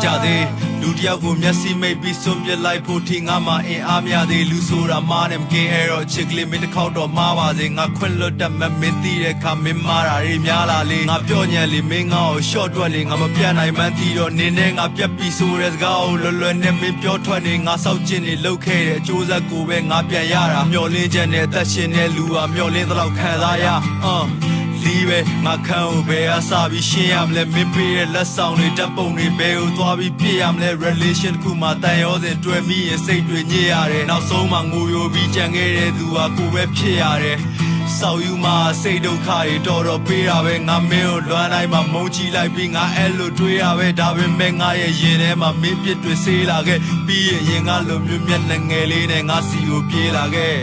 ကြသေးလူတယောက်ကိုမျက်စိမိတ်ပြီးစွန့်ပစ်လိုက်ဖို့ထိငါမှအင်အားများသေးလူဆိုတာမားနဲ့မကင်းအဲ့တော့ချစ်ကလေးမင်းတစ်ခေါက်တော့မှားပါစေငါခွင့်လွတ်တတ်မှမင်းသိတဲ့ခါမင်းမားတာတွေများလာလေငါပြောညံလေမင်းငါ့ကိုရှော့တွက်လေငါမပြတ်နိုင်မှန်းသိတော့နေနဲ့ငါပြတ်ပြီးဆိုတဲ့စကားကိုလွယ်လွယ်နဲ့မင်းပြောထွက်နေငါစောက်ကျင်နေလှုပ်ခဲ့တဲ့အကျိုးဆက်ကိုပဲငါပြန်ရတာမျောလင်းချက်နဲ့အသက်ရှင်တဲ့လူဟာမျောလင်းသလောက်ခံစားရလီပဲငါခံကိုဘယ်အစားပြီးရှင်းရမလဲမင်းပေးတဲ့လက်ဆောင်တွေတပ်ပုံတွေဘယ်ကိုသွားပြီးပြည့်ရမလဲ relation တစ်ခုမှတန်ရောစဉ်တွေ့မိရင်စိတ်တွေညစ်ရတယ်နောက်ဆုံးမှငိုယိုပြီးကြံခဲ့တဲ့သူဟာကိုပဲဖြစ်ရတယ်ဆောက်ယူမှာစိတ်ဒုက္ခတွေတော်တော်ပေးတာပဲငါမင်းကိုလွမ်းတိုင်းမှာမုန်းချလိုက်ပြီးငါအဲ့လိုတွေးရပဲဒါပေမဲ့ငါရဲ့ရင်ထဲမှာမင်းပြစ်တွေဆေးလာခဲ့ပြီးရင်ငါလိုမျိုးမျက်နှာငယ်လေးနဲ့ငါစီကိုပြေးလာခဲ့